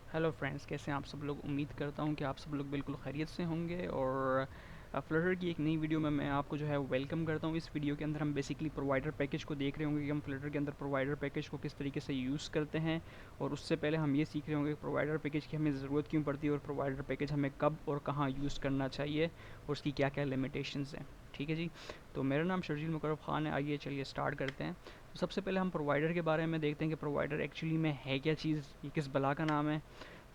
Hello friends, कैसे हैं आप सब लोग। उम्मीद करता हूं कि आप सब लोग बिल्कुल खैरियत से होंगे। और फ्लटर की एक नई वीडियो में मैं आपको जो है वेलकम करता हूं। इस वीडियो के अंदर हम बेसिकली प्रोवाइडर पैकेज को देख रहे होंगे कि हम फ्लटर के अंदर प्रोवाइडर पैकेज को किस तरीके से यूज़ करते हैं। और उससे पहले हम ये सीख रहे होंगे कि प्रोवाइडर पैकेज की हमें ज़रूरत क्यों पड़ती है और प्रोवाइडर पैकेज हमें कब और कहाँ यूज़ करना चाहिए और उसकी क्या क्या लिमिटेशंस हैं। ठीक है जी। तो मेरा नाम शर्जील मुकर्रब ख़ान है। आइए चलिए स्टार्ट करते हैं। तो सबसे पहले हम प्रोवाइडर के बारे में देखते हैं कि प्रोवाइडर एक्चुअली में है क्या चीज़, ये किस बला का नाम है।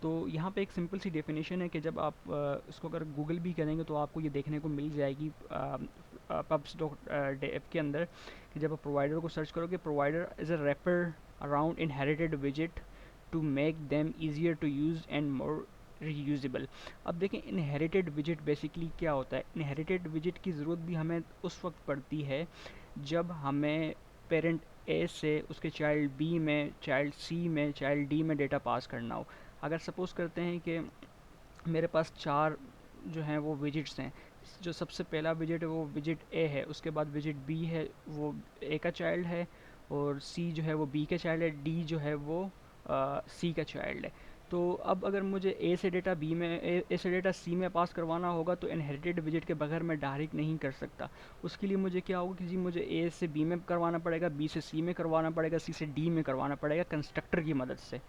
तो यहाँ पे एक सिंपल सी डेफिनेशन है कि जब आप इसको अगर गूगल भी करेंगे तो आपको ये देखने को मिल जाएगी पब्स डॉट डेफ के अंदर कि जब आप प्रोवाइडर को सर्च करोगे, provider is a wrapper around inherited विजिट to make them easier to use and more reusable. अब देखें, इनहेरिटेड विजिट बेसिकली क्या होता है। इनहेरिटेड विजिट की ज़रूरत भी हमें उस वक्त पड़ती है जब हमें पेरेंट ए से उसके चाइल्ड बी में, चाइल्ड सी में, चाइल्ड डी में डेटा पास करना हो। अगर सपोज़ करते हैं कि मेरे पास 4 जो हैं वो विजिट्स हैं। जो सबसे पहला विजिट है वो विजिट ए है, उसके बाद विजिट बी है, वो ए का चाइल्ड है, और सी जो है वो बी का चाइल्ड है, डी जो है वो सी का चाइल्ड है। तो अब अगर मुझे ए से डेटा बी में, ए से डेटा सी में पास करवाना होगा तो इनहेरिटेड विजिट के बगैर मैं डायरेक्ट नहीं कर सकता। उसके लिए मुझे क्या होगा कि जी मुझे ए से बी में करवाना पड़ेगा, बी से सी में करवाना पड़ेगा, सी से डी में करवाना पड़ेगा कंस्ट्रक्टर की मदद से।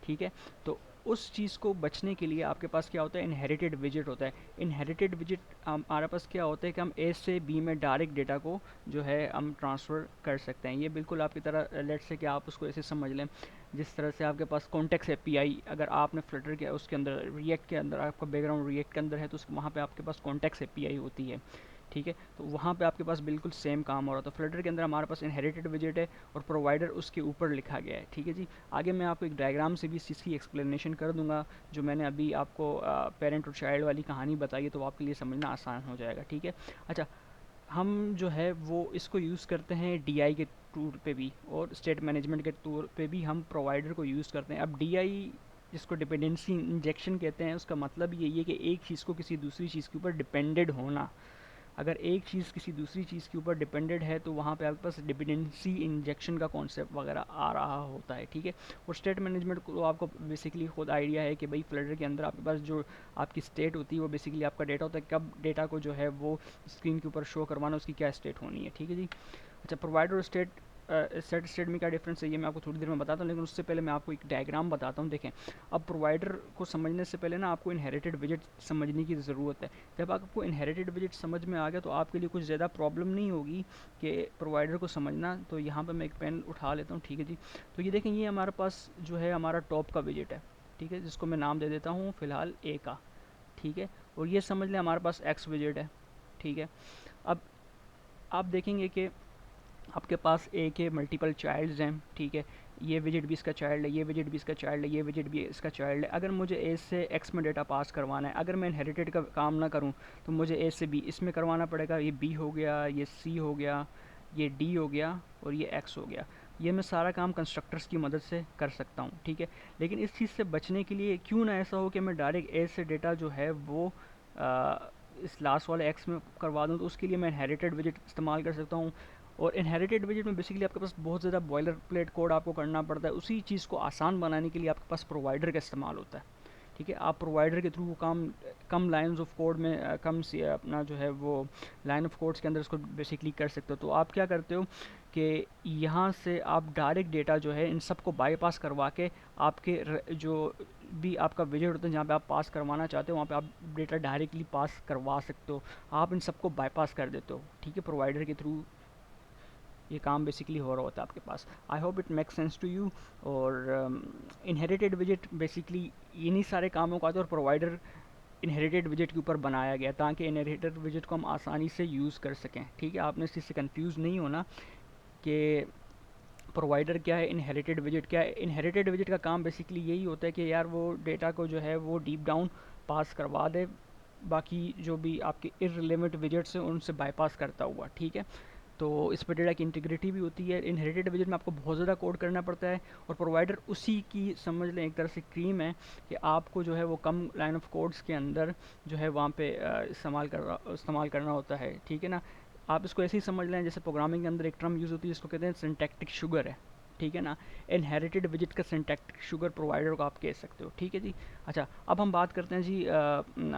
ठीक है। तो उस चीज़ को बचने के लिए आपके पास क्या होता है, इनहेरिटेड विजिट होता है। इनहेरिटेड विजिट हमारे पास क्या होता है कि हम ए से बी में डायरेक्ट डेटा को जो है हम ट्रांसफ़र कर सकते हैं। ये बिल्कुल आपकी तरह लेट से कि आप उसको ऐसे समझ लें जिस तरह से आपके पास कॉन्टेक्स्ट एपीआई, अगर आपने फ्लटर किया उसके अंदर रिएक्ट के अंदर आपका बैकग्राउंड रिएक्ट के अंदर है तो वहाँ पे आपके पास कॉन्टेक्स्ट एपीआई होती है। ठीक है। तो वहाँ पे आपके पास बिल्कुल सेम काम हो रहा था। फ्लटर के अंदर हमारे पास इनहेरिटेड विजिट है और प्रोवाइडर उसके ऊपर लिखा गया है। ठीक है जी। आगे मैं आपको एक डायग्राम से भी इस चीज़ की एक्सप्लेनेशन कर दूंगा। जो मैंने अभी आपको पेरेंट और चाइल्ड वाली कहानी बताई है तो आपके लिए समझना आसान हो जाएगा। ठीक है। अच्छा, हम जो है वो इसको यूज़ करते हैं डीआई के टूर पे भी और स्टेट मैनेजमेंट के टूर पे भी हम प्रोवाइडर को यूज़ करते हैं। अब डीआई जिसको डिपेंडेंसी इंजेक्शन कहते हैं, उसका मतलब यही है कि एक चीज़ को किसी दूसरी चीज़ के ऊपर डिपेंडेड होना। अगर एक चीज़ किसी दूसरी चीज़ के ऊपर डिपेंडेड है तो वहाँ पे आपके पास डिपेंडेंसी इंजेक्शन का कॉन्सेप्ट वगैरह आ रहा होता है। ठीक है। और स्टेट मैनेजमेंट को आपको बेसिकली खुद आइडिया है कि भाई फ्लटर के अंदर आपके पास जो आपकी स्टेट होती है वो बेसिकली आपका डेटा होता है, कब डेटा को जो है वो स्क्रीन के ऊपर शो करवाना, उसकी क्या स्टेट होनी है। ठीक है जी। अच्छा, प्रोवाइडर और स्टेट सेट स्टेट में क्या डिफरेंस है ये मैं आपको थोड़ी देर में बताता हूँ, लेकिन उससे पहले मैं आपको एक डायग्राम बताता हूँ। देखें, अब प्रोवाइडर को समझने से पहले ना आपको इनहेरिटेड विजिट समझने की ज़रूरत है। जब आपको इनहेरिटेड विजिट समझ में आ गया तो आपके लिए कुछ ज़्यादा प्रॉब्लम नहीं होगी कि प्रोवाइडर को समझना। तो यहाँ पर मैं एक पेन उठा लेता हूँ। ठीक है जी। तो ये देखें, ये हमारे पास जो है हमारा टॉप का विजिट है। ठीक है, जिसको मैं नाम दे देता हूँ फ़िलहाल ए का। ठीक है। और ये समझ लें हमारे पास एक्स विजिट है। ठीक है। अब आप देखेंगे कि आपके पास ए के मल्टीपल चाइल्ड्स हैं। ठीक है। ये विजिट भी इसका चाइल्ड है, ये विजिट भी इसका चाइल्ड है, ये विजिट भी इसका चाइल्ड है। अगर मुझे ए से एक्स में डेटा पास करवाना है, अगर मैं इनहेरिटेड का काम ना करूं तो मुझे ए से बी इसमें करवाना पड़ेगा। ये बी हो गया, ये सी हो गया, ये डी हो गया और ये एक्स हो गया। ये मैं सारा काम कंस्ट्रक्टर्स की मदद से कर सकता हूँ। ठीक है। लेकिन इस चीज़ से बचने के लिए क्यों ना ऐसा हो कि मैं डायरेक्ट ए से डेटा जो है वो आ, इस लास्ट वाले एक्स में करवा दूँ, तो उसके लिए मैं इनहेरिटेड विजिट इस्तेमाल कर सकता हूँ। और इनहेरिटेड विजिट में बेसिकली आपके पास बहुत ज़्यादा बॉयलर प्लेट कोड आपको करना पड़ता है। उसी चीज़ को आसान बनाने के लिए आपके पास प्रोवाइडर का इस्तेमाल होता है। ठीक है। आप प्रोवाइडर के थ्रू वो काम कम लाइंस ऑफ कोड में कम से अपना जो है वो लाइन ऑफ कोड्स के अंदर इसको बेसिकली कर सकते हो। तो आप क्या करते हो कि यहाँ से आप डायरेक्ट डेटा जो है इन सब को बाईपास करवा के आपके जो भी आपका विजिट होता है जहाँ पे आप पास करवाना चाहते हो वहाँ पे आप डेटा डायरेक्टली पास करवा सकते हो। आप इन सबको बाईपास कर देते हो। ठीक है। प्रोवाइडर के थ्रू ये काम बेसिकली हो रहा होता है आपके पास। I hope it make sense to you. और इनहेरिटेड विजिट बेसिकली इन्हीं सारे कामों का आता है और प्रोवाइडर इनहेरिटेड विजिट के ऊपर बनाया गया ताकि इनहेरिटेड विजिट को हम आसानी से यूज़ कर सकें। ठीक है। आपने इस चीज़ से कंफ्यूज नहीं होना कि प्रोवाइडर क्या है, इनहेरिटेड विजिट क्या है। इनहेरिटेड विजिट का काम बेसिकली यही होता है कि यार वो डेटा को जो है वो डीप डाउन पास करवा दे, बाकी जो भी आपके इररिलेवेंट विजिट्स हैं उनसे बाईपास करता हुआ। ठीक है। तो इस पर डेटा की इंटीग्रिटी भी होती है। इनहेरिटेड विजिट में आपको बहुत ज़्यादा कोड करना पड़ता है और प्रोवाइडर उसी की समझ लें एक तरह से क्रीम है कि आपको जो है वो कम लाइन ऑफ कोड्स के अंदर जो है वहाँ पे इस्तेमाल करना होता है। ठीक है ना। आप इसको ऐसे ही समझ लें जैसे प्रोग्रामिंग के अंदर एक टर्म यूज़ होती है जिसको कहते हैं सिंटैक्टिक शुगर है। ठीक है ना। इनहेरिटेड विजिट का सिंटैक्टिक शुगर प्रोवाइडर को आप कह सकते हो, ठीक है जी। अच्छा, अब हम बात करते हैं जी,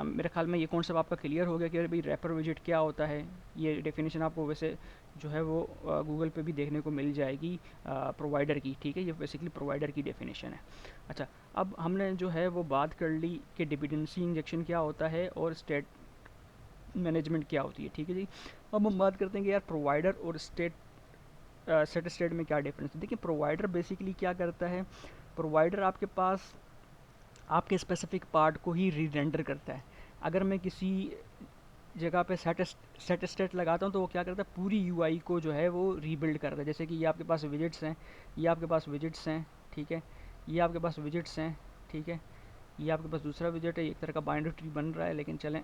मेरे ख्याल में ये कॉन्सेप्ट आपका क्लियर हो गया कि भाई रैपर विजिट क्या होता है। ये डेफिनेशन आपको वैसे जो है वो गूगल पे भी देखने को मिल जाएगी प्रोवाइडर की, ठीक है। ये बेसिकली प्रोवाइडर की डेफिनेशन है। अच्छा, अब हमने जो है वो बात कर ली कि डिपेंडेंसी इंजेक्शन क्या होता है और स्टेट मैनेजमेंट क्या होती है, ठीक है जी। अब हम बात करते हैं कि यार प्रोवाइडर और सेट स्टेट में क्या डिफरेंस है। देखिए, प्रोवाइडर बेसिकली क्या करता है, प्रोवाइडर आपके पास आपके स्पेसिफिक पार्ट को ही री रेंडर करता है। अगर मैं किसी जगह पे सेट स्टेट लगाता हूँ तो वो क्या करता है, पूरी यूआई को जो है वो रीबिल्ड करता है। जैसे कि ये आपके पास विजिट्स हैं, ये आपके पास विजिट्स हैं, ठीक है, ये आपके पास विजिट्स हैं, ठीक है, ये आपके पास दूसरा विजिट है। एक तरह का बाइनरी ट्री बन रहा है, लेकिन चलें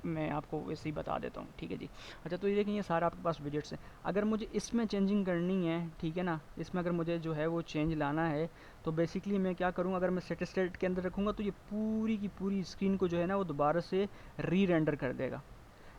मैं आपको वैसे ही बता देता हूँ, ठीक है जी। अच्छा, तो ये देखें, ये सारा आपके पास विजेट्स हैं। अगर मुझे इसमें चेंजिंग करनी है, ठीक है ना, इसमें अगर मुझे जो है वो चेंज लाना है, तो बेसिकली मैं क्या करूँगा, अगर मैं सेट स्टेट के अंदर रखूँगा तो ये पूरी की पूरी स्क्रीन को जो है ना वो दोबारा से री रेंडर कर देगा।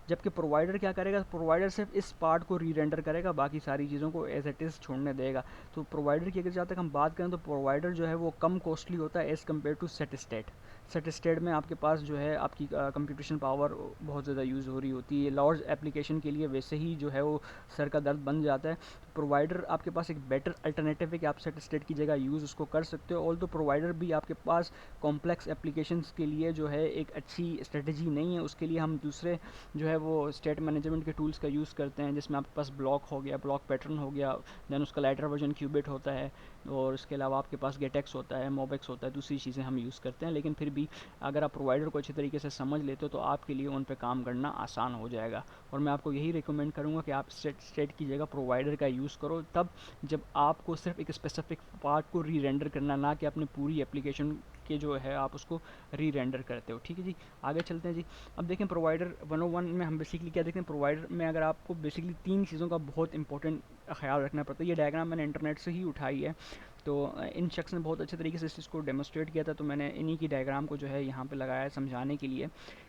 जबकि प्रोवाइडर क्या करेगा, प्रोवाइडर सिर्फ इस पार्ट को री रेंडर करेगा, बाकी सारी चीज़ों को एज इट इज़ छोड़ने देगा। तो प्रोवाइडर की अगर जहाँ तक हम बात करें तो प्रोवाइडर जो है वो कम कॉस्टली होता है as compared to set state. Set state में आपके पास जो है आपकी कंप्यूटेशन पावर बहुत ज़्यादा यूज़ हो रही होती है, लार्ज एप्लीकेशन के लिए वैसे ही जो है वो सर का दर्द बन जाता है। प्रोवाइडर आपके पास एक बेटर अल्टरनेटिव है कि आप सेट स्टेट की जगह यूज़ उसको कर सकते हो। ऑल तो प्रोवाइडर भी आपके पास कॉम्प्लेक्स एप्लीकेशंस के लिए जो है एक अच्छी स्ट्रेटजी नहीं है। उसके लिए हम दूसरे जो है वो स्टेट मैनेजमेंट के टूल्स का यूज़ करते हैं, जिसमें आपके पास ब्लॉक हो गया, ब्लॉक पैटर्न हो गया, दैन उसका लाइटर वर्जन क्यूबिट होता है, और इसके अलावा आपके पास गेटेक्स होता है, मोबेक्स होता है, दूसरी चीज़ें हम यूज़ करते हैं। लेकिन फिर भी अगर आप प्रोवाइडर को अच्छी तरीके से समझ लेते हो तो आपके लिए उन पर काम करना आसान हो जाएगा। और मैं आपको यही रिकमेंड करूँगा कि आप स्टेट की जगह प्रोवाइडर का यूज़ करो, तब जब आपको सिर्फ एक स्पेसिफिक पार्ट को री रेंडर करना, ना कि अपनी पूरी एप्लीकेशन के जो है आप उसको री रेंडर करते हो, ठीक है जी। आगे चलते हैं जी। अब देखें, प्रोवाइडर 101 में हम बेसिकली क्या देखते हैं, प्रोवाइडर में अगर आपको बेसिकली 3 चीज़ों का बहुत इंपॉर्टेंट ख्याल रखना पड़ता है। ये डायग्राम मैंने इंटरनेट से ही उठाई है, तो इन शख्स ने बहुत अच्छे तरीके से इस चीज़ को डेमोस्ट्रेट किया था, तो मैंने इन्हीं की डायग्राम को जो है यहाँ पे लगाया है समझाने के लिए।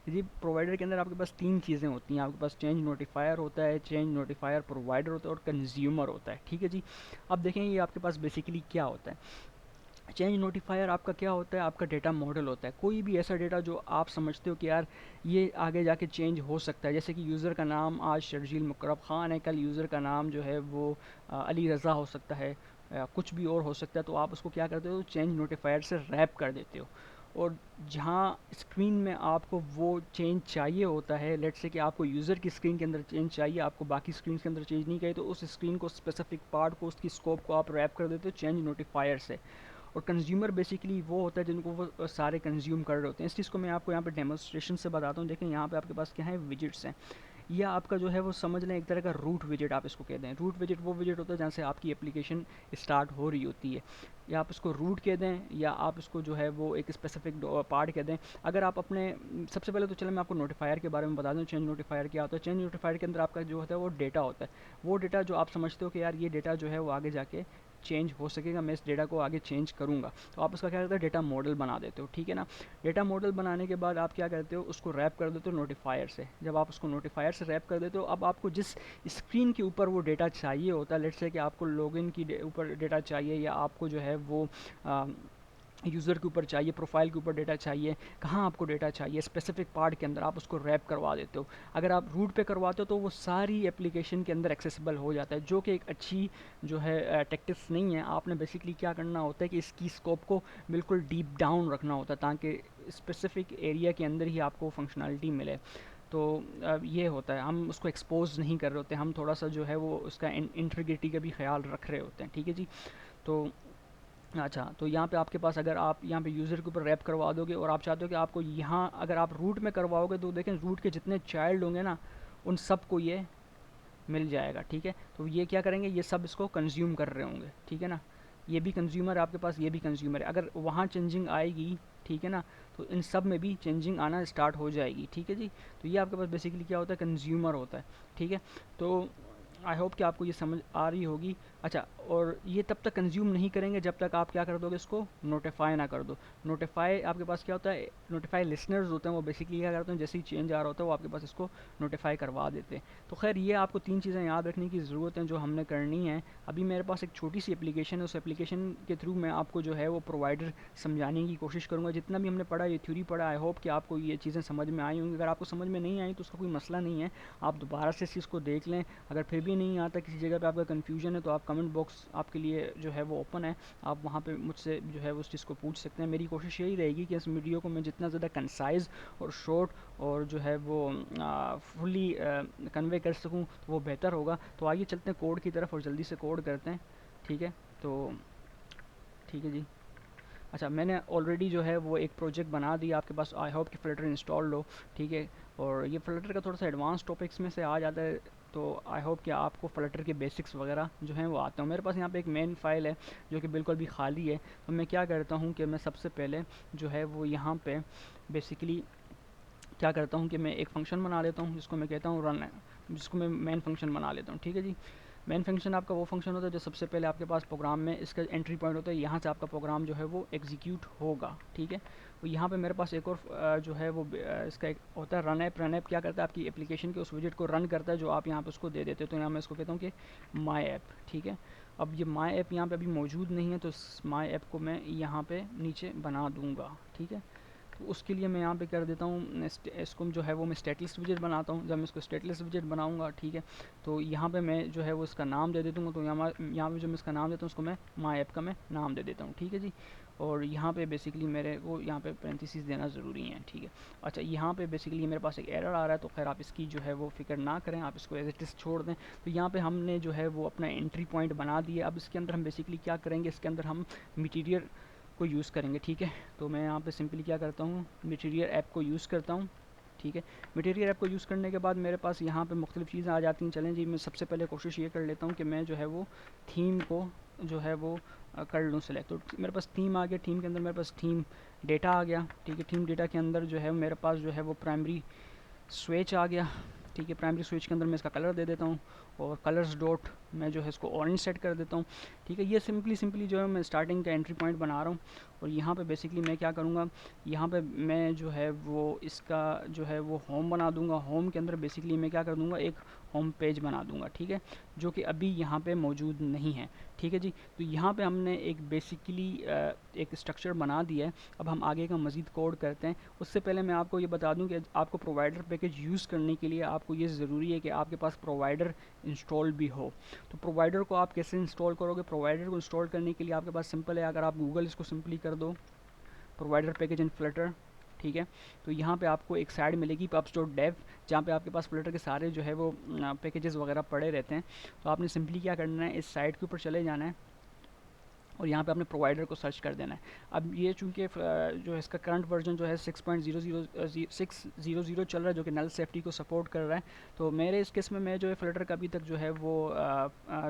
जी, प्रोवाइडर के अंदर आपके पास 3 चीज़ें होती हैं। आपके पास चेंज नोटिफायर होता है, चेंज नोटिफायर प्रोवाइडर होता है, और कंज्यूमर होता है, ठीक है जी। अब देखें ये आपके पास बेसिकली क्या होता है। चेंज नोटिफायर आपका क्या होता है, आपका डेटा मॉडल होता है। कोई भी ऐसा डेटा जो आप समझते हो कि यार ये आगे जाके चेंज हो सकता है, जैसे कि यूज़र का नाम आज शर्जील मुकरब ख़ान है, कल यूज़र का नाम जो है वो अली रज़ा हो सकता है, कुछ भी और हो सकता है, तो आप उसको क्या करते हो, चेंज नोटिफायर से रैप कर देते हो। और जहाँ स्क्रीन में आपको वो चेंज चाहिए होता है, लेट्स से कि आपको यूज़र की स्क्रीन के अंदर चेंज चाहिए, आपको बाकी स्क्रीन के अंदर चेंज नहीं चाहिए, तो उस स्क्रीन को स्पेसिफिक पार्ट को उसकी स्कोप को आप रैप कर देते हो चेंज नोटिफायर से। और कंज्यूमर बेसिकली वो होता है जिनको वो सारे कंज्यूम कर रहे होते हैं। इस चीज़ को मैं आपको यहाँ पे डेमोन्स्ट्रेशन से बताता हूँ। देखें, यहाँ पे आपके पास क्या है, विजिट्स हैं। यह आपका जो है वो समझ लें एक तरह का रूट विजिट आप इसको कहते हैं। रूट विजिट वो विजिट होता है जहाँ से आपकी एप्लीकेशन स्टार्ट हो रही होती है, या आप इसको रूट कह दें, या आप इसको जो है वो एक स्पेसिफिक पार्ट कह दें। अगर आप अपने सबसे पहले तो चले मैं आपको नोटिफायर के बारे में बता दूं। चेंज नोटिफायर क्या होता है। चेंज नोटिफायर के अंदर आपका जो होता है वो डेटा होता है। वो डेटा जो आप समझते हो कि यार ये डेटा जो है वो आगे जाके चेंज हो सकेगा, मैं इस डेटा को आगे चेंज करूँगा, तो आप उसका क्या करते हो, डेटा मॉडल बना देते हो, ठीक है ना। डेटा मॉडल बनाने के बाद आप क्या करते हो, उसको रैप कर देते हो नोटिफायर से। जब आप उसको नोटिफायर से रैप कर देते हो, अब आपको जिस स्क्रीन के ऊपर वो डेटा चाहिए होता है, लेट्स से कि आपको लॉगिन की ऊपर डेटा चाहिए, या आपको जो है वो यूज़र के ऊपर चाहिए, प्रोफाइल के ऊपर डेटा चाहिए, कहाँ आपको डेटा चाहिए स्पेसिफिक पार्ट के अंदर, आप उसको रैप करवा देते हो। अगर आप रूट पे करवाते हो तो वो सारी एप्लीकेशन के अंदर एक्सेसिबल हो जाता है, जो कि एक अच्छी जो है टेक्टिक्स नहीं है। आपने बेसिकली क्या करना होता है कि इसकी स्कोप को बिल्कुल डीप डाउन रखना होता है, ताकि स्पेसिफिक एरिया के अंदर ही आपको फंक्शनलिटी मिले। तो ये होता है, हम उसको एक्सपोज नहीं कर रहे होते, हम थोड़ा सा जो है वो उसका इंटीग्रिटी का भी ख्याल रख रहे होते हैं, ठीक है जी। तो अच्छा, तो यहाँ पे आपके पास अगर आप यहाँ पे यूज़र के ऊपर रैप करवा दोगे, और आप चाहते हो कि आपको यहाँ अगर आप रूट में करवाओगे, तो देखें रूट के जितने चाइल्ड होंगे ना, उन सब को ये मिल जाएगा, ठीक है। तो ये क्या करेंगे, ये सब इसको कंज्यूम कर रहे होंगे, ठीक है ना। ये भी कंज्यूमर है आपके पास, ये भी कंज्यूमर है। अगर वहाँ चेंजिंग आएगी, ठीक है ना, तो इन सब में भी चेंजिंग आना स्टार्ट हो जाएगी, ठीक है जी। तो ये आपके पास बेसिकली क्या होता है, कंज्यूमर होता है, ठीक है। तो आई होप कि आपको ये समझ आ रही होगी। अच्छा, और ये तब तक कंज्यूम नहीं करेंगे जब तक आप क्या कर दोगे, इसको नोटिफाई ना कर दो। नोटिफाई आपके पास क्या होता है, नोटिफाई लिसनर्स होते हैं, वो बेसिकली क्या करते हैं, जैसे ही चेंज आ रहा होता है वो आपके पास इसको नोटिफाई करवा देते हैं। तो खैर ये आपको 3 चीज़ें याद रखने की ज़रूरत है जो हमने करनी है। अभी मेरे पास एक छोटी सी एप्लीकेशन है, उस एप्लीकेशन के थ्रू मैं आपको जो है वो प्रोवाइडर समझाने की कोशिश करूँगा। जितना भी हमने पढ़ा, ये थ्योरी पढ़ा, आई होप कि आपको ये चीज़ें समझ में आई होंगी। अगर आपको समझ में नहीं आई तो उसका कोई मसला नहीं है, आप दोबारा से इस चीज़ को देख लें। अगर फिर भी नहीं आता, किसी जगह पे आपका कन्फ्यूजन है, तो आप कमेंट बॉक्स आपके लिए जो है वो ओपन है, आप वहाँ पे मुझसे जो है उस चीज़ को पूछ सकते हैं। मेरी कोशिश यही रहेगी कि इस वीडियो को मैं जितना ज़्यादा कंसाइज़ और शॉर्ट और जो है वो फुली कन्वे कर सकूँ तो वो बेहतर होगा। तो आइए चलते हैं कोड की तरफ और जल्दी से कोड करते हैं, ठीक है। तो ठीक है जी। अच्छा, मैंने ऑलरेडी जो है वो एक प्रोजेक्ट बना दिया आपके पास, आई होप कि फ्लटर इंस्टॉल हो, ठीक है। और ये फ्लटर का थोड़ा सा एडवांस टॉपिक्स में से आ जाता है, तो आई होप कि आपको फ्लटर के बेसिक्स वगैरह जो हैं वो आते हैं। मेरे पास यहाँ पे एक मेन फाइल है जो कि बिल्कुल भी खाली है। तो मैं क्या करता हूँ कि मैं सबसे पहले जो है वो यहाँ पे बेसिकली क्या करता हूँ कि मैं एक फ़ंक्शन बना लेता हूँ जिसको मैं कहता हूँ रन है, जिसको मैं मेन फंक्शन बना लेता हूँ, ठीक है जी। मेन फंक्शन आपका वो फंक्शन होता है जो सबसे पहले आपके पास प्रोग्राम में इसका एंट्री पॉइंट होता है, यहाँ से आपका प्रोग्राम जो है वो एग्जीक्यूट होगा, ठीक है। तो यहाँ पे मेरे पास एक और जो है वो इसका एक होता है रन ऐप। रन ऐप क्या करता है, आपकी एप्लीकेशन के उस विजेट को रन करता है जो आप यहाँ पे उसको दे देते हो। तो यहाँ मैं इसको कहता हूँ कि माई ऐप, ठीक है। अब ये माई ऐप यहाँ पे अभी मौजूद नहीं है, तो माई ऐप को मैं यहाँ पे नीचे बना दूँगा, ठीक है। तो उसके लिए मैं यहाँ पे कर देता हूँ इसको जो है वो मैं स्टेटलिस्ट विजेट बनाता हूँ। जब मैं इसको स्टेटलिस्ट विजेट बनाऊँगा, ठीक है, तो यहाँ पे मैं जो है वो इसका नाम दे देता हूँ। तो यहाँ पे जो मैं इसका नाम देता हूँ उसको मैं माई ऐप का मैं नाम दे देता हूँ, ठीक है जी। और यहाँ पे बेसिकली मेरे को यहाँ पे पैरेंथेसिस देना ज़रूरी है, ठीक है। अच्छा, यहाँ पे बेसिकली मेरे पास एक एरर आ रहा है, तो खैर आप इसकी जो है वो फिक्र ना करें, आप इसको एज इट इज़ छोड़ दें। तो यहाँ पे हमने जो है वो अपना एंट्री पॉइंट बना दिया। अब इसके अंदर हम बेसिकली क्या करेंगे, इसके अंदर हम मटीरियल को यूज़ करेंगे, ठीक है। तो मैं यहाँ पे सिंपली क्या करता हूँ, मटीरियल ऐप को यूज़ करता हूँ, ठीक है। मटीरियल ऐप को यूज़ करने के बाद मेरे पास यहाँ पे मुख्तलिफ़ चीज़ें आ जाती हैं। चलें जी, मैं सबसे पहले कोशिश ये कर लेता हूँ कि मैं जो है वो थीम को जो है वो कर लूँ सेलेक्ट। तो मेरे पास थीम आ गया, थीम के अंदर मेरे पास थीम डेटा आ गया, ठीक है। थीम डेटा के अंदर जो है मेरे पास जो है वो प्राइमरी स्विच आ गया, ठीक है। प्राइमरी स्विच के अंदर मैं इसका कलर दे देता हूँ और कलर्स डॉट मैं जो है इसको ऑरेंज सेट कर देता हूँ, ठीक है। ये सिंपली जो है मैं स्टार्टिंग का एंट्री पॉइंट बना रहा हूँ। और यहाँ पे बेसिकली मैं क्या करूँगा, यहाँ पे मैं जो है वो इसका जो है वो होम बना दूँगा। होम के अंदर बेसिकली मैं क्या कर दूँगा, एक होम पेज बना दूँगा, ठीक है, जो कि अभी यहाँ पे मौजूद नहीं है, ठीक है जी। तो यहाँ पे हमने एक बेसिकली एक स्ट्रक्चर बना दिया है। अब हम आगे का मज़ीद कोड करते हैं। उससे पहले मैं आपको ये बता दूं कि आपको प्रोवाइडर पैकेज यूज़ करने के लिए आपको ये ज़रूरी है कि आपके पास प्रोवाइडर इंस्टॉल भी हो। तो प्रोवाइडर को आप कैसे इंस्टॉल करोगे, प्रोवाइडर को इंस्टॉल करने के लिए आपके पास सिंपल है, अगर आप गूगल इसको सिंपली कर दो प्रोवाइडर पैकेज इन फ्लटर, ठीक है, तो यहाँ पे आपको एक साइड मिलेगी pubs.dev, जहाँ पे आपके पास फ्लटर के सारे जो है वो पैकेजेस वगैरह पड़े रहते हैं। तो आपने सिंपली क्या करना है, इस साइट के ऊपर चले जाना है और यहाँ पे अपने प्रोवाइडर को सर्च कर देना है। अब ये चूँकि जो है इसका करंट वर्जन जो है 6.0.0 चल रहा है, जो कि नल सेफ्टी को सपोर्ट कर रहा है। तो मेरे इस केस में मैं जो है फ्लटर का अभी तक जो है वो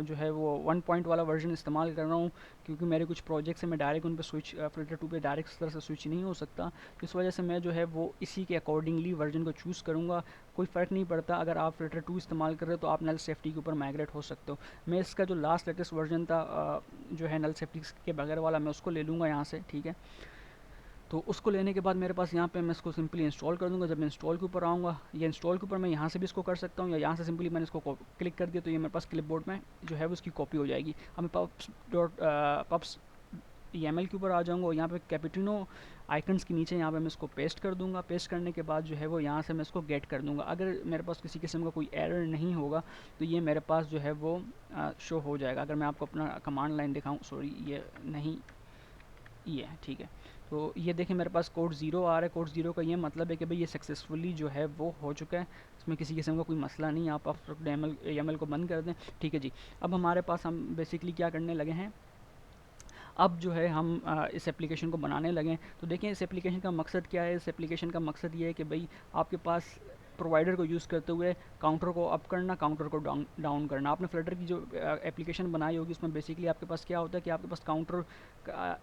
जो है वो 1 पॉइंट वाला वर्जन इस्तेमाल कर रहा हूँ, क्योंकि मेरे कुछ प्रोजेक्ट्स हैं मैं डायरेक्ट उन पर स्विच फ्लटर 2 पे डायरेक्ट इस तरह से स्विच नहीं हो सकता। तो इस वजह से मैं जो है वो इसी के अकॉर्डिंगली वर्जन को चूज़ करूँगा। कोई फ़र्क नहीं पड़ता, अगर आप फ्लटर 2 इस्तेमाल कर रहे हो तो आप नल सेफ्टी के ऊपर माइग्रेट हो सकते हो। मैं इसका जो लास्ट लेटेस्ट वर्जन था जो है नल सेफ्टी के बगैर वाला, मैं उसको ले लूँगा यहाँ से, ठीक है। तो उसको लेने के बाद मेरे पास यहाँ पे मैं इसको सिंपली इंस्टॉल कर दूँगा। जब मैं इंस्टॉल के ऊपर आऊँगा, ये इंस्टॉल के ऊपर मैं यहाँ से भी इसको कर सकता हूँ, या यहाँ से सिंपली मैंने इसको क्लिक कर दिया तो ये मेरे पास क्लिपबोर्ड में जो है वो उसकी कॉपी हो जाएगी। अब मैं पब्स YAML के ऊपर आ जाऊँगा और यहाँ पे कैपिटिनो आइकन्स के नीचे यहाँ पे मैं इसको पेस्ट कर दूँगा। पेस्ट करने के बाद जो है वो यहाँ से मैं इसको गेट कर दूँगा। अगर मेरे पास किसी किस्म का कोई एरर नहीं होगा तो ये मेरे पास जो है वो शो हो जाएगा। अगर मैं आपको अपना कमांड लाइन दिखाऊँ, सॉरी ये नहीं, ये है, ठीक है। तो ये देखें मेरे पास कोड 0 आ रहा है। कोड 0 का ये मतलब है कि भाई ये सक्सेसफुली जो है वो हो चुका है, इसमें किसी किस्म का कोई मसला नहीं है। आप YAML को बंद कर दें, ठीक है जी। अब हमारे पास हम बेसिकली क्या करने लगे हैं, अब जो है हम इस एप्लीकेशन को बनाने लगे। तो देखें इस एप्लीकेशन का मकसद क्या है। इस एप्लीकेशन का मकसद ये है कि भाई आपके पास प्रोवाइडर को यूज़ करते हुए काउंटर को अप करना, काउंटर को डाउन करना। आपने फ्लटर की जो एप्लीकेशन बनाई होगी उसमें बेसिकली आपके पास क्या होता है कि आपके पास काउंटर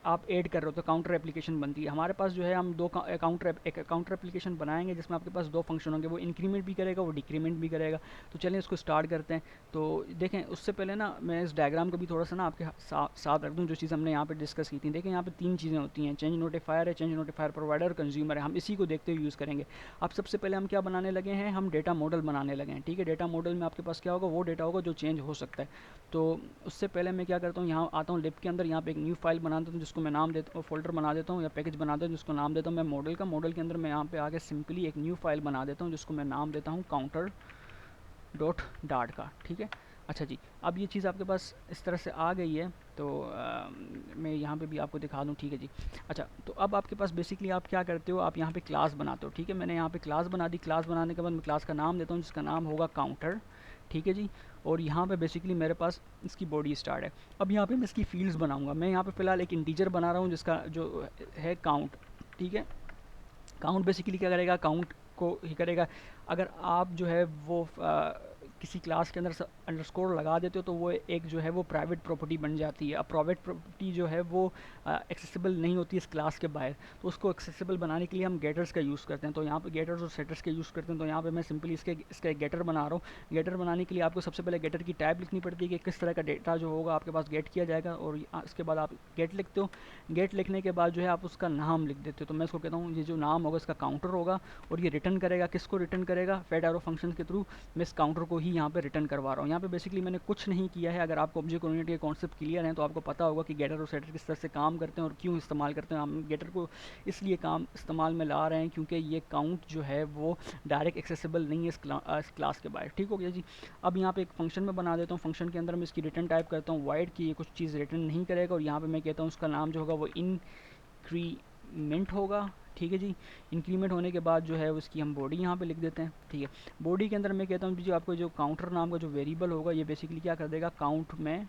आप ऐड कर रहे हो तो काउंटर एप्लीकेशन बनती है। हमारे पास जो है हम एक काउंटर एप्लीकेशन बनाएंगे जिसमें आपके पास दो फंक्शन होंगे, वो इंक्रीमेंट भी करेगा, वो डिक्रीमेंट भी करेगा। तो चलिए इसको स्टार्ट करते हैं। तो देखें उससे पहले ना मैं इस डायग्राम को भी थोड़ा सा ना आपके साथ रख दूँ, जो चीज़ हमने यहाँ पे डिस्कस की थी। देखें यहाँ पे तीन चीज़ें होती हैं, चेंज नोटिफायर है, चेंज नोटिफायर प्रोवाइडर और कंज्यूमर है। हम इसी को देखते हुए यूज़ करेंगे। अब सबसे पहले हम क्या बनाने लगे हैं, हम डेटा मॉडल बनाने लगे हैं। ठीक है, डेटा मॉडल में आपके पास क्या होगा, वो डेटा होगा जो चेंज हो सकता है। तो उससे पहले मैं क्या करता हूँ, यहाँ आता हूँ लिब के अंदर, यहाँ पे एक न्यू फाइल बना देता हूँ जिसको मैं नाम देता हूँ, फोल्डर बना देता हूँ या पैकेज बना देता हूँ जिसको नाम देता हूँ मैं मॉडल का। मॉडल के अंदर मैं यहाँ पे आके सिंपली एक न्यू फाइल बना देता हूँ जिसको मैं नाम देता हूँ काउंटर डॉट डाट का। ठीक है, अच्छा जी, अब ये चीज़ आपके पास इस तरह से आ गई है। तो मैं यहाँ पे भी आपको दिखा दूँ। ठीक है जी, अच्छा तो अब आपके पास बेसिकली आप क्या करते हो, आप यहाँ पे क्लास बनाते हो। ठीक है, मैंने यहाँ पे क्लास बना दी। क्लास बनाने के बाद मैं क्लास का नाम देता हूँ जिसका नाम होगा काउंटर। ठीक है जी, और यहाँ पे बेसिकली मेरे पास इसकी बॉडी स्टार्ट है। अब यहाँ पे मैं इसकी फील्ड्स बनाऊँगा। मैं यहाँ पे फ़िलहाल एक इंटीजर बना रहा हूँ जिसका जो है काउंट। ठीक है, काउंट बेसिकली क्या करेगा, काउंट को ही करेगा। अगर आप जो है वो किसी क्लास के अंदर अंडरस्कोर लगा देते हो तो वो एक जो है वो प्राइवेट प्रॉपर्टी बन जाती है। अब प्राइवेट प्रॉपर्टी जो है वो एक्सेसिबल नहीं होती इस क्लास के बाहर, तो उसको एक्सेसिबल बनाने के लिए हम गेटर्स का यूज़ करते हैं। तो यहाँ पे गेटर्स और सेटर्स का यूज़ करते हैं। तो यहाँ पे मैं सिंपली इसका एक गेटर बना रहा हूँ। गेटर बनाने के लिए आपको सबसे पहले गेटर की टाइप लिखनी पड़ती है कि किस तरह का डेटा जो होगा आपके पास गेट किया जाएगा, और इसके बाद आप गेट लिखते हो। गेट लिखने के बाद जो है आप उसका नाम लिख देते हो। तो मैं इसको कहता हूँ ये जो नाम होगा इसका काउंटर होगा, और ये रिटर्न करेगा, किसको रिटर्न करेगा, फेड एरो फंक्शन के थ्रू मैं इस काउंटर को ही यहाँ पे रिटर्न करवा रहा हूँ। यहाँ पे बेसिकली मैंने कुछ नहीं किया है। अगर आपको ऑब्जेक्ट ओरिएंटेड के कॉन्सेप्ट क्लियर है तो आपको पता होगा कि गेटर और सेटर किस तरह से काम करते हैं और क्यों इस्तेमाल करते हैं। हम गेटर को इसलिए काम इस्तेमाल में ला रहे हैं क्योंकि ये काउंट जो है वो डायरेक्ट एक्सेसिबल नहीं है इस क्लास के बाहर। ठीक हो गया जी, अब यहाँ पे एक फंक्शन में बना देता हूँ। फंक्शन के अंदर मैं इसकी रिटर्न टाइप करता हूँ वाइड की, ये कुछ चीज़ रिटर्न नहीं करेगा, और यहाँ पे मैं कहता हूँ उसका नाम जो होगा वो इंक्रीमेंट होगा। ठीक है जी, इंक्रीमेंट होने के बाद जो है उसकी हम बॉडी यहाँ पे लिख देते हैं। ठीक है, बॉडी के अंदर मैं कहता हूँ जी आपको जो काउंटर नाम का जो वेरिएबल होगा ये बेसिकली क्या कर देगा, काउंट में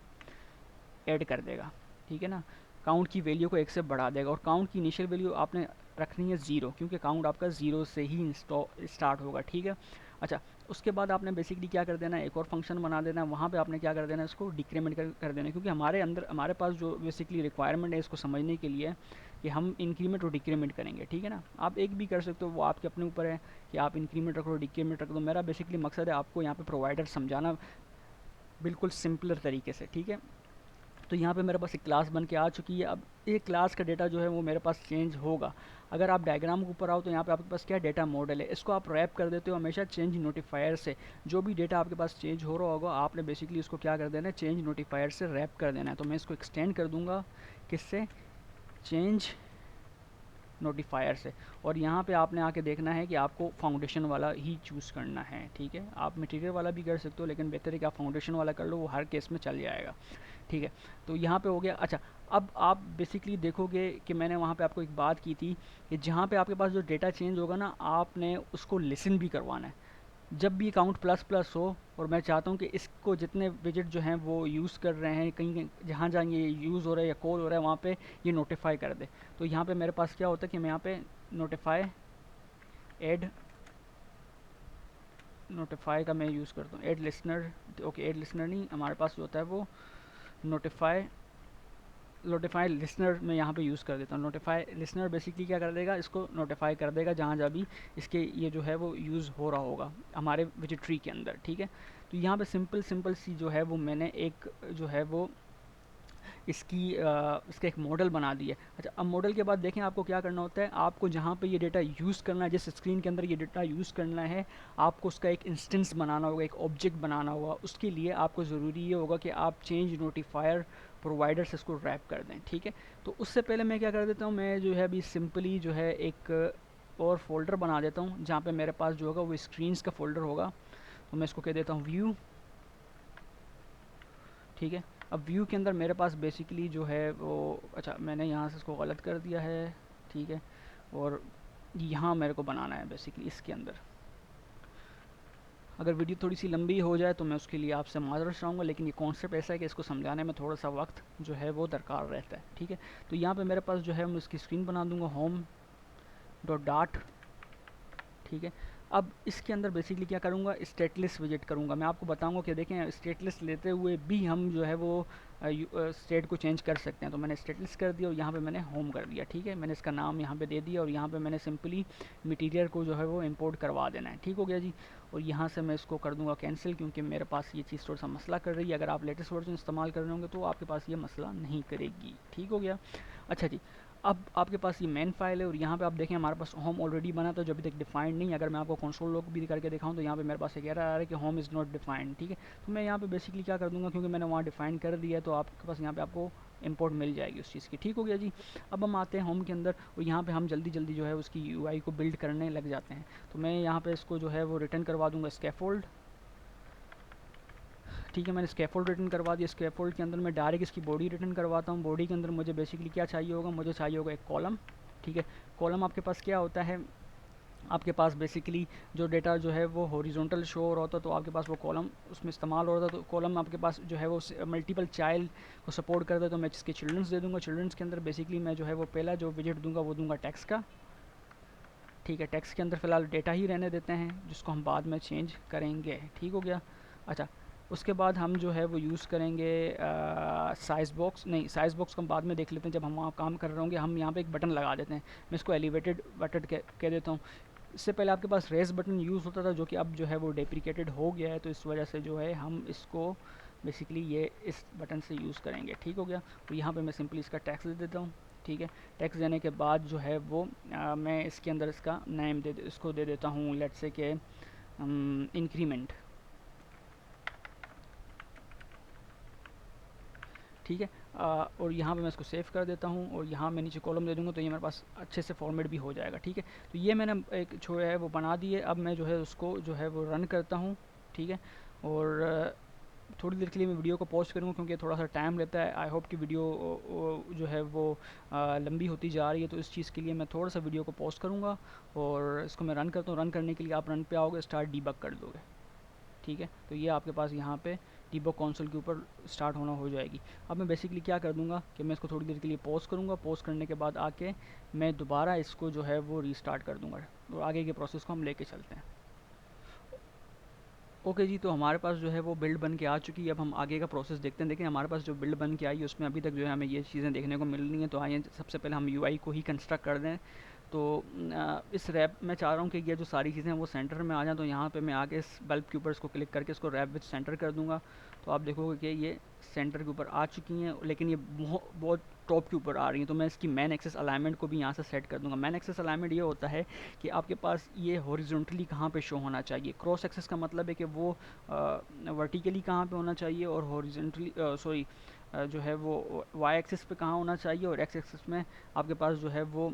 ऐड कर देगा। ठीक है ना, काउंट की वैल्यू को 1 से बढ़ा देगा, और काउंट की इनिशियल वैल्यू आपने रखनी है 0, क्योंकि काउंट आपका 0 से ही स्टार्ट होगा। ठीक है, अच्छा उसके बाद आपने बेसिकली क्या कर देना है, एक और फंक्शन बना देना है। वहाँ पे आपने क्या कर देना है, इसको डिक्रीमेंट कर देना है, क्योंकि हमारे पास जो बेसिकली रिक्वायरमेंट है इसको समझने के लिए कि हम इंक्रीमेंट और डिक्रीमेंट करेंगे। ठीक है ना, आप एक भी कर सकते हो, वो आपके अपने ऊपर है कि आप इंक्रीमेंट रखो डिक्रीमेंट रख दो। मेरा बेसिकली मकसद है आपको यहाँ पे प्रोवाइडर समझाना बिल्कुल सिंपलर तरीके से। ठीक है, तो यहाँ पे मेरे पास एक क्लास बन के आ चुकी है। अब एक क्लास का डेटा जो है वो मेरे पास चेंज होगा। अगर आप डायग्राम के ऊपर आओ तो यहाँ पे आपके पास क्या डेटा मॉडल है, इसको आप रैप कर देते हो हमेशा चेंज नोटिफायर से। जो भी डेटा आपके पास चेंज हो रहा होगा आपने बेसिकली इसको क्या कर देना है, चेंज नोटिफायर से रैप कर देना है। तो मैं इसको एक्सटेंड कर दूंगा किससे, चेंज नोटिफायर से। और यहाँ पे आपने आके देखना है कि आपको फाउंडेशन वाला ही चूज़ करना है। ठीक है, आप मटेरियल वाला भी कर सकते हो, लेकिन बेहतर है कि आप फाउंडेशन वाला कर लो, वो हर केस में चल जाएगा। ठीक है, तो यहाँ पे हो गया। अच्छा, अब आप बेसिकली देखोगे कि मैंने वहाँ पे आपको एक बात की थी कि जहाँ पे आपके पास जो डेटा चेंज होगा ना, आपने उसको लिसन भी करवाना है। जब भी काउंट प्लस प्लस हो, और मैं चाहता हूँ कि इसको जितने विजिट जो हैं वो यूज़ कर रहे हैं, कहीं जहाँ जहाँ ये यूज़ हो रहा है या कॉल हो रहा है वहाँ पे ये नोटिफाई कर दे। तो यहाँ पे मेरे पास क्या होता है कि मैं यहाँ पे नोटिफाई का मैं यूज़ करता हूँ, add listener. Okay, add listener नहीं, हमारे पास जो होता है वो नोटिफाई लिसनर में यहाँ पे यूज़ कर देता हूँ। नोटिफाई लिसनर बेसिकली क्या कर देगा, इसको नोटिफाई कर देगा जहाँ जहाँ भी इसके ये जो है वो यूज़ हो रहा होगा हमारे विजिट ट्री के अंदर। ठीक है, तो यहाँ पे सिंपल सी जो है वो मैंने एक जो है वो इसका एक मॉडल बना दिया। अच्छा, अब मॉडल के बाद देखें आपको क्या करना होता है, आपको जहाँ पे ये डेटा यूज़ करना है, जिस स्क्रीन के अंदर ये डेटा यूज़ करना है, आपको उसका एक इंस्टेंस बनाना होगा, एक ऑब्जेक्ट बनाना होगा। उसके लिए आपको ज़रूरी ये होगा कि आप चेंज नोटिफायर प्रोवाइडर से इसको रैप कर दें। ठीक है, तो उससे पहले मैं क्या कर देता हूँ, मैं जो है अभी सिंपली जो है एक और फोल्डर बना देता हूँ जहाँ पे मेरे पास जो होगा वो स्क्रीन्स का फोल्डर होगा। तो मैं इसको कह देता हूँ व्यू। ठीक है, अब व्यू के अंदर मेरे पास बेसिकली जो है वो, अच्छा मैंने यहाँ से इसको गलत कर दिया है। ठीक है, और यहाँ मेरे को बनाना है बेसिकली इसके अंदर। अगर वीडियो थोड़ी सी लंबी हो जाए तो मैं उसके लिए आपसे माज़रत चाहूँगा, लेकिन ये कॉन्सेप्ट ऐसा है कि इसको समझाने में थोड़ा सा वक्त जो है वो दरकार रहता है। ठीक है, तो यहाँ पे मेरे पास जो है मैं इसकी स्क्रीन बना दूँगा होम डॉट डाट। ठीक है, अब इसके अंदर बेसिकली क्या करूँगा, स्टेट लिस्ट विजिट करूँगा। मैं आपको बताऊँगा कि देखें स्टेट लिस्ट लेते हुए भी हम जो है वो स्टेट को चेंज कर सकते हैं। तो मैंने स्टेट लिस्ट कर दिया और यहाँ पे मैंने होम कर दिया, ठीक है। मैंने इसका नाम यहाँ पे दे दिया और यहाँ पे मैंने सिंपली मटीरियल को जो है वो इंपोर्ट करवा देना है, ठीक हो गया जी। और यहाँ से मैं इसको कर दूँगा कैंसिल, क्योंकि मेरे पास ये चीज़ थोड़ा सा मसला कर रही है। अगर आप लेटेस्ट वर्जन इस्तेमाल कर रहे होंगे तो आपके पास ये मसला नहीं करेगी, ठीक हो गया। अच्छा जी, अब आपके पास ये मेन फाइल है और यहाँ पे आप देखें हमारे पास होम ऑलरेडी बना था जो अभी तक डिफाइंड नहीं है। अगर मैं आपको कंसोल लॉग भी करके दिखाऊं तो यहाँ पे मेरे पास एक एरर आ रहा है कि होम इज़ नॉट डिफाइंड, ठीक है। तो मैं यहाँ पे बेसिकली क्या कर दूँगा, क्योंकि मैंने वहाँ डिफाइन कर दिया है तो आपके पास यहाँ पे आपको इंपोर्ट मिल जाएगी उस चीज़ की, ठीक हो गया जी। अब हम आते हैं होम के अंदर और यहाँ पे हम जल्दी जल्दी जो है उसकी यूआई को बिल्ड करने लग जाते हैं। तो मैं यहाँ पे इसको जो है वो रिटर्न करवा दूँगा स्कैफोल्ड, ठीक है। मैंने स्कैफोल्ड रिटर्न करवा दिया। स्कैफोल्ड के अंदर मैं डायरेक्ट इसकी बॉडी रिटर्न करवाता हूँ। बॉडी के अंदर मुझे बेसिकली क्या चाहिए होगा, मुझे चाहिए होगा एक कॉलम, ठीक है। कॉलम आपके पास क्या होता है, आपके पास बेसिकली जो डेटा जो है वो हॉरिजॉन्टल शो हो रहा होता है तो आपके पास वो कॉलम उसमें इस्तेमाल हो रहा था। तो कॉलम आपके पास जो है वो मल्टीपल चाइल्ड को सपोर्ट करता है, तो मैं इसके चिल्ड्रंस दे दूँगा। चिल्ड्रंस के अंदर बेसिकली मैं जो है वो पहला जो विजिट दूंगा वो दूंगा टेक्स्ट का, ठीक है। टेक्स्ट के अंदर फ़िलहाल डेटा ही रहने देते हैं जिसको हम बाद में चेंज करेंगे, ठीक हो गया। अच्छा, उसके बाद हम जो है वो यूज़ करेंगे साइज़ बॉक्स, नहीं साइज़ बॉक्स को हम बाद में देख लेते हैं जब हम वहाँ काम कर रहे होंगे। हम यहाँ पे एक बटन लगा देते हैं, मैं इसको एलिवेटेड बटन कह देता हूँ। इससे पहले आपके पास रेस बटन यूज़ होता था जो कि अब जो है वो डेप्रिकेटेड हो गया है, तो इस वजह से जो है हम इसको बेसिकली ये इस बटन से यूज़ करेंगे, ठीक हो गया। तो यहाँ पे मैं सिंपली इसका टैक्स दे देता हूँ, ठीक है। टैक्स देने के बाद जो है वो मैं इसके अंदर इसका नेम इसको दे देता हूँ, लेट्स से के इंक्रीमेंट, ठीक है। और यहाँ पे मैं इसको सेव कर देता हूँ और यहाँ मैं नीचे कॉलम दे दूँगा तो ये मेरे पास अच्छे से फॉर्मेट भी हो जाएगा, ठीक है। तो ये मैंने एक जो है वो बना दिए। अब मैं जो है उसको जो है वो रन करता हूँ, ठीक है। और थोड़ी देर के लिए मैं वीडियो को पॉज करूँगा क्योंकि थोड़ा सा टाइम लेता है। आई होप कि वीडियो जो है वो लंबी होती जा रही है, तो इस चीज़ के लिए मैं थोड़ा सा वीडियो को पॉज करूँगा और इसको मैं रन करता हूँ। रन करने के लिए आप रन पे आओगे, स्टार्ट डीबग कर दोगे, ठीक है। तो ये आपके पास यहाँ पे डीबग कंसोल के ऊपर स्टार्ट होना हो जाएगी। अब मैं बेसिकली क्या कर दूँगा कि मैं इसको थोड़ी देर के लिए पॉज करूँगा। पॉज करने के बाद आके मैं दोबारा इसको जो है वो रीस्टार्ट कर दूँगा और आगे के प्रोसेस को हम लेके चलते हैं। ओके जी, तो हमारे पास जो है वो बिल्ड बन के आ चुकी है। अब हम आगे का प्रोसेस देखते हैं। देखिए हमारे पास जो बिल्ड बन के आई है उसमें अभी तक जो है हमें ये चीज़ें देखने को मिल रही हैं। तो आइए सबसे पहले हम यूआई को ही कंस्ट्रक्ट कर दें। तो इस रैप मैं चाह रहा हूँ कि ये जो सारी चीज़ें हैं वो सेंटर में आ जाएँ। तो यहाँ पे मैं आके इस बल्ब के ऊपर इसको क्लिक करके इसको रैप विद सेंटर कर दूँगा। तो आप देखोगे कि ये सेंटर के ऊपर आ चुकी हैं, लेकिन ये बहुत टॉप के ऊपर आ रही हैं। तो मैं इसकी मैन एक्सेस अलाइनमेंट को भी यहाँ से सेट कर दूँगा। मैन एक्सेस अलाइनमेंट ये होता है कि आपके पास ये हॉरिजॉन्टली कहाँ पे शो होना चाहिए। क्रॉस एक्सेस का मतलब है कि वो वर्टिकली कहाँ पे होना चाहिए और हॉरिजॉन्टली जो है वो वाई एक्सिस पे कहाँ होना चाहिए, और एक्स एक्सिस में आपके पास जो है वो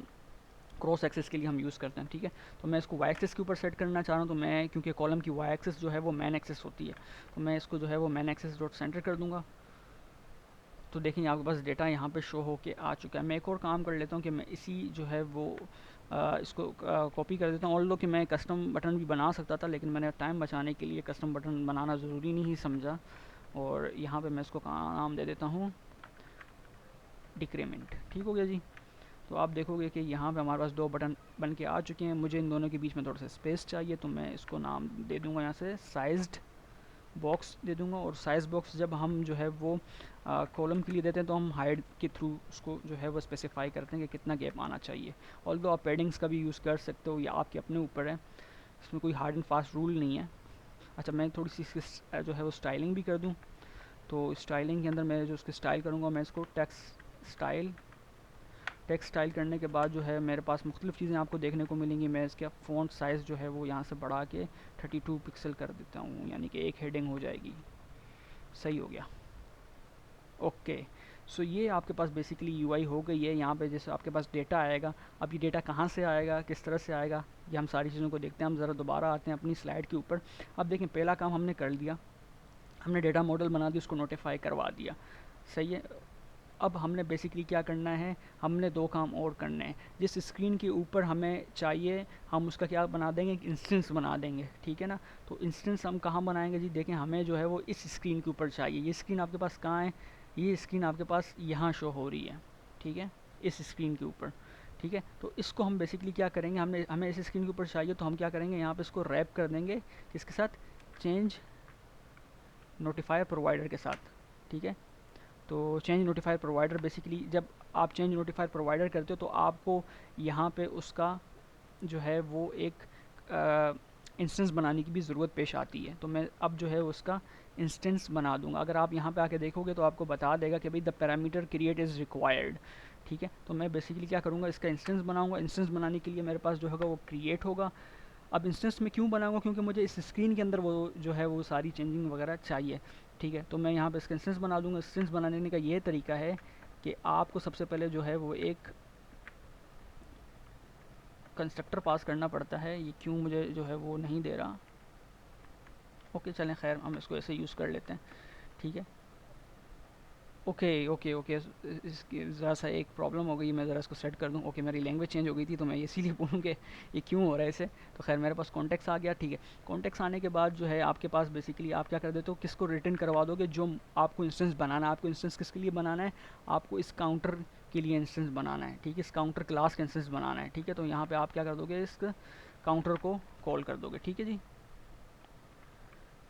क्रॉस एक्सेस के लिए हम यूज़ करते हैं, ठीक है। तो मैं इसको वाई एक्सेस के ऊपर सेट करना चाह रहा हूँ। तो मैं क्योंकि कॉलम की वाई एक्सेस जो है वो मैन एक्सेस होती है, तो मैं इसको जो है वो मैन एक्सेस डॉट सेंटर कर दूँगा। तो देखेंगे आपके पास डेटा यहाँ पे शो हो के आ चुका है। मैं एक और काम कर लेता हूँ कि मैं इसी जो है वो इसको कॉपी कर देता हूँ। ऑल दो कि मैं कस्टम बटन भी बना सकता था, लेकिन मैंने टाइम बचाने के लिए कस्टम बटन बनाना ज़रूरी नहीं समझा। और यहाँ पे मैं इसको नाम दे देता हूँ डिक्रीमेंट, ठीक हो गया जी। तो आप देखोगे कि यहाँ पे हमारे पास दो बटन बन के आ चुके हैं। मुझे इन दोनों के बीच में थोड़ा सा स्पेस चाहिए, तो मैं इसको नाम दे दूँगा यहाँ से साइज्ड बॉक्स दे दूँगा। और साइज़ बॉक्स जब हम जो है वो कॉलम के लिए देते हैं तो हम हाइड के थ्रू उसको जो है वो स्पेसिफाई करते हैं कि कितना गैप आना चाहिए। ऑल्दो आप पैडिंग्स का भी यूज़ कर सकते हो, या आपके अपने ऊपर है, इसमें कोई हार्ड एंड फास्ट रूल नहीं है। अच्छा, मैं थोड़ी सी जो है वो स्टाइलिंग भी कर दूँ। तो स्टाइलिंग के अंदर मैं जो उसकी स्टाइल करूँगा, मैं इसको टेक्स्ट स्टाइल करने के बाद जो है मेरे पास मुख्तलिफ़ चीज़ें आपको देखने को मिलेंगी। मैं इसका फ़ॉन्ट साइज़ जो है वो यहाँ से बढ़ा के 32 पिक्सल कर देता हूँ, यानी कि एक हेडिंग हो जाएगी। सही हो गया, ओके। सो ये आपके पास बेसिकली यूआई हो गई है। यहाँ पे जैसे आपके पास डेटा आएगा, अब ये डेटा कहाँ से आएगा, किस तरह से आएगा, ये हम सारी चीज़ों को देखते हैं। हम ज़रा दोबारा आते हैं अपनी स्लाइड के ऊपर। अब देखें पहला काम हमने कर लिया, हमने डेटा मॉडल बना दिया, उसको नोटिफाई करवा दिया, सही है। अब हमने बेसिकली क्या करना है, हमने दो काम और करने हैं। जिस स्क्रीन के ऊपर हमें चाहिए हम उसका क्या बना देंगे, इंस्टेंस बना देंगे, ठीक है ना। तो इंस्टेंस हम कहाँ बनाएंगे जी, देखें हमें जो है वो इस स्क्रीन के ऊपर चाहिए। ये स्क्रीन आपके पास कहाँ है, ये स्क्रीन आपके पास यहाँ शो हो रही है, ठीक है, इस स्क्रीन के ऊपर, ठीक है। तो इसको हम बेसिकली क्या करेंगे, हमें इस स्क्रीन के ऊपर चाहिए तो हम क्या करेंगे, यहाँ पे इसको रैप कर देंगे इसके साथ चेंज नोटिफायर प्रोवाइडर के साथ, ठीक है। तो चेंज नोटिफायर प्रोवाइडर बेसिकली जब आप चेंज नोटिफायर प्रोवाइडर करते हो तो आपको यहाँ पे उसका जो है वो एक इंस्टेंस बनाने की भी ज़रूरत पेश आती है। तो मैं अब जो है उसका इंस्टेंस बना दूंगा। अगर आप यहाँ पे आके देखोगे तो आपको बता देगा कि भाई the parameter create is required, ठीक है। तो मैं बेसिकली क्या करूँगा, इसका इंस्टेंस बनाऊँगा। इंस्टेंस बनाने के लिए मेरे पास जो होगा वो क्रिएट होगा। अब इंस्टेंस में क्यों बनाऊँगा, क्योंकि मुझे इस स्क्रीन के अंदर वो जो है वो सारी चेंजिंग वगैरह चाहिए, ठीक है। तो मैं यहाँ पे इसका इंस्टेंस बना दूँगा। इंस्टेंस बनाने का ये तरीका है कि आपको सबसे पहले जो है वो एक कंस्ट्रक्टर पास करना पड़ता है। ये क्यों मुझे जो है वो नहीं दे रहा, ओके चलें खैर हम इसको ऐसे यूज़ कर लेते हैं, ठीक है। ओके ओके ओके, इसकी ज़रा सा एक प्रॉब्लम हो गई, मैं ज़रा इसको सेट कर दूं। ओके मेरी लैंग्वेज चेंज हो गई थी तो मैं इसीलिए बोलूँ कि ये क्यों हो रहा है इसे। तो खैर मेरे पास कॉन्टेक्स्ट आ गया, ठीक है। कॉन्टेक्स्ट आने के बाद जो है आपके पास बेसिकली आप क्या कर देते हो, किसको रिटर्न करवा दोगे, जो आपको इंस्टेंस बनाना है। आपको इंस्टेंस किसके लिए बनाना है, आपको इस काउंटर के लिए इंस्टेंस बनाना है, ठीक है। इस काउंटर क्लास का इंस्टेंस बनाना है, ठीक है। तो यहाँ पर आप क्या कर दोगे, इस काउंटर को कॉल कर दोगे, ठीक है जी।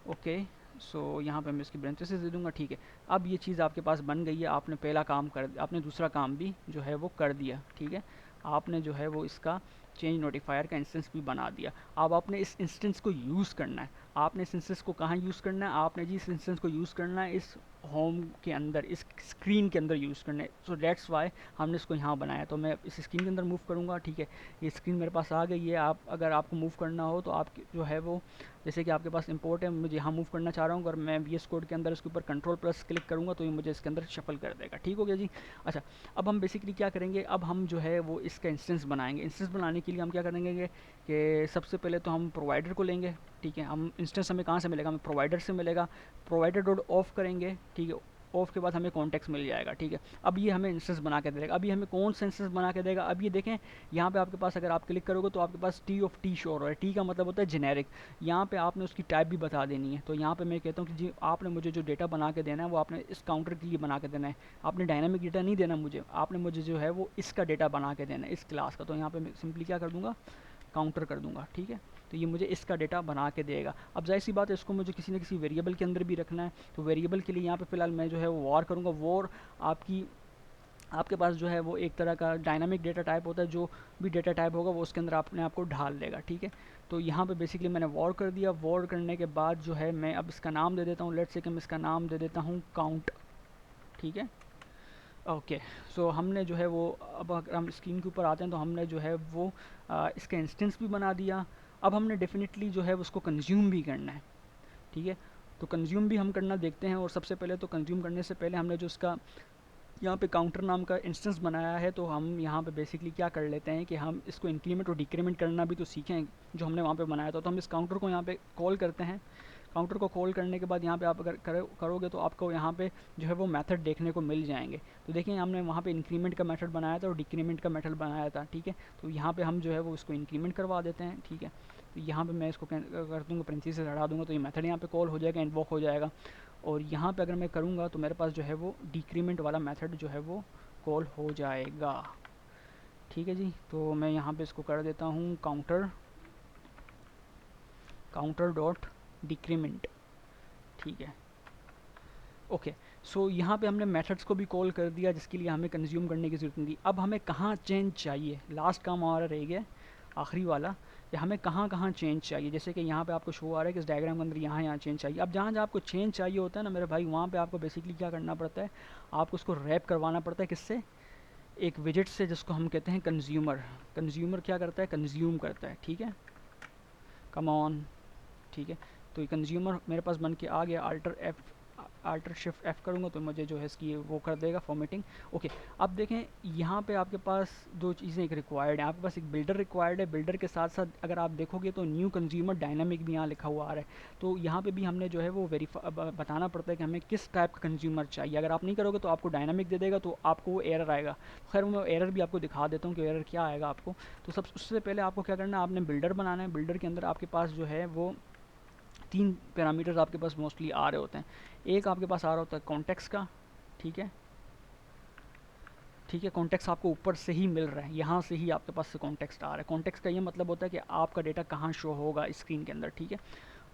ओके सो यहाँ पे मैं इसकी ब्रांचेस दे दूँगा, ठीक है। अब ये चीज़ आपके पास बन गई है। आपने पहला काम आपने दूसरा काम भी जो है वो कर दिया, ठीक है। आपने जो है वो इसका चेंज नोटिफायर का इंस्टेंस भी बना दिया। अब आपने इस इंस्टेंस को यूज़ करना है। आपने इस इंस्टेंस को कहाँ यूज़ करना है, आपने जी इस इंस्टेंस को यूज़ करना है इस होम के अंदर, इस स्क्रीन के अंदर यूज़ करना है। सो दैट्स वाई हमने इसको यहाँ बनाया। तो मैं इस स्क्रीन के अंदर मूव करूँगा, ठीक है। ये स्क्रीन मेरे पास आ गई है। आप अगर आपको मूव करना हो तो आप जो है वो, जैसे कि आपके पास इंपोर्ट है, मुझे यहाँ मूव करना चाह रहा हूँ, अगर मैं VS कोड के अंदर इसके ऊपर कंट्रोल प्लस क्लिक करूँगा तो ये मुझे इसके अंदर शफल कर देगा, ठीक हो गया जी। अच्छा अब हम बेसिकली क्या करेंगे, अब हम जो है वो इसका इंस्टेंस बनाएंगे। इंस्टेंस बनाने के लिए हम क्या करेंगे कि सबसे पहले तो हम प्रोवाइडर को लेंगे, ठीक है। हम इंस्टेंस हमें कहाँ से मिलेगा, हमें प्रोवाइडर से मिलेगा। प्रोवाइडर डॉट ऑफ करेंगे, ठीक है। ऑफ के बाद हमें कॉन्टेक्स्ट मिल जाएगा, ठीक है। अब ये हमें इंस्टेंस बना के देगा। अभी हमें कौन सा इंस्टेंस बना के देगा, अब ये देखें यहाँ पे आपके पास अगर आप क्लिक करोगे तो आपके पास टी ऑफ टी शो हो रहा है। टी का मतलब होता है जेनेरिक। यहाँ पे आपने उसकी टाइप भी बता देनी है। तो यहाँ पे मैं कहता हूँ कि जी आपने मुझे जो डेटा बना के देना है वो आपने इस काउंटर के लिए बना के देना है। आपने डायनामिक डेटा नहीं देना मुझे, आपने मुझे जो है वो इसका डेटा बना के देना है, इस क्लास का। तो यहाँ पे मैं सिंपली क्या कर दूँगा, काउंटर कर दूंगा, ठीक है। तो ये मुझे इसका डेटा बना के देगा। अब जाहिर सी बात है इसको मुझे किसी न किसी वेरिएबल के अंदर भी रखना है। तो वेरिएबल के लिए यहाँ पे फ़िलहाल मैं जो है वो वॉर करूँगा। वॉर आपके पास जो है वो एक तरह का डायनामिक डेटा टाइप होता है। जो भी डेटा टाइप होगा वो उसके अंदर अपने आप को ढाल देगा, ठीक है। तो यहाँ पे बेसिकली मैंने वॉर कर दिया। वॉर करने के बाद जो है मैं अब इसका नाम दे देता हूँ, लेट्स से कि मैं इसका नाम दे देता हूँ काउंट, ठीक है। ओके सो हमने जो है वो, अब अगर हम स्क्रीन के ऊपर आते हैं तो हमने जो है वो इसका इंस्टेंस भी बना दिया। अब हमने डेफिनेटली जो है उसको कंज्यूम भी करना है, ठीक है। तो कंज्यूम भी हम करना देखते हैं। और सबसे पहले तो कंज्यूम करने से पहले हमने जो इसका यहाँ पे काउंटर नाम का इंस्टेंस बनाया है, तो हम यहाँ पे बेसिकली क्या कर लेते हैं कि हम इसको इंक्रीमेंट और डिक्रीमेंट करना भी तो सीखें जो हमने वहाँ पे बनाया था। तो हम इस काउंटर को यहाँ पे कॉल करते हैं। काउंटर को कॉल करने के बाद यहाँ पे आप अगर करोगे तो आपको यहाँ पे जो है वो मेथड देखने को मिल जाएंगे। तो देखिए हमने वहाँ पे इंक्रीमेंट का मेथड बनाया था और डिक्रीमेंट का मेथड बनाया था, ठीक है। तो यहाँ पे हम जो है वो इसको इंक्रीमेंट करवा देते हैं, ठीक है। तो यहाँ पे मैं इसको कर दूँगा, प्रिंसिस से हटा दूँगा, तो ये मेथड यहाँ पे कॉल हो जाएगा, इन्वोक हो जाएगा। और यहाँ पे अगर मैं करूँगा तो मेरे पास जो है वो डिक्रीमेंट वाला मेथड जो है वो कॉल हो जाएगा, ठीक है जी। तो मैं यहाँ पे इसको कर देता हूँ काउंटर डॉट डिक्रीमेंट, ठीक है। ओके सो यहाँ पे हमने मेथड्स को भी कॉल कर दिया जिसके लिए हमें कंज्यूम करने की ज़रूरत नहीं थी। अब हमें कहाँ चेंज चाहिए, लास्ट काम हमारा रह गया आखिरी वाला, कि हमें कहाँ कहाँ चेंज चाहिए। जैसे कि यहाँ पे आपको शो आ रहा है कि इस डायग्राम के अंदर यहाँ चेंज चाहिए। अब जहाँ जहाँ आपको चेंज चाहिए होता है ना मेरे भाई, वहाँ पे आपको बेसिकली क्या करना पड़ता है, आपको उसको रैप करवाना पड़ता है। किससे, एक विजिट से जिसको हम कहते हैं कंज्यूमर। कंज्यूमर क्या करता है, कंज्यूम करता है, ठीक है। कम ऑन, ठीक है। तो ये कंज्यूमर मेरे पास बन के आ गया। अल्टर शिफ्ट F करूँगा तो मुझे जो है इसकी वो कर देगा फॉर्मेटिंग। ओके अब देखें यहाँ पे आपके पास दो चीज़ें एक रिक्वायर्ड है। आपके पास एक बिल्डर रिक्वायर्ड है। बिल्डर के साथ साथ अगर आप देखोगे तो न्यू कंज्यूमर डायनामिक भी यहाँ लिखा हुआ आ रहा है। तो यहाँ पे भी हमने जो है वो बताना पड़ता है कि हमें किस टाइप का कंज्यूमर चाहिए। अगर आप नहीं करोगे तो आपको डायनामिक दे देगा, तो आपको वो एरर आएगा। खैर मैं एरर भी आपको दिखा देता हूँ कि एरर क्या आएगा आपको। तो सब उससे पहले आपको क्या करना है, आपने बिल्डर बनाना है। बिल्डर के अंदर आपके पास जो है वो 3 पैरामीटर्स आपके पास मोस्टली आ रहे होते हैं। एक आपके पास आ रहा होता है कॉन्टेक्स्ट का, ठीक है, ठीक है, कॉन्टेक्स्ट आपको ऊपर से ही मिल रहा है, यहाँ से ही आपके पास से कॉन्टेक्स्ट आ रहा है। कॉन्टेक्स्ट का ये मतलब होता है कि आपका डेटा कहाँ शो होगा स्क्रीन के अंदर, ठीक है।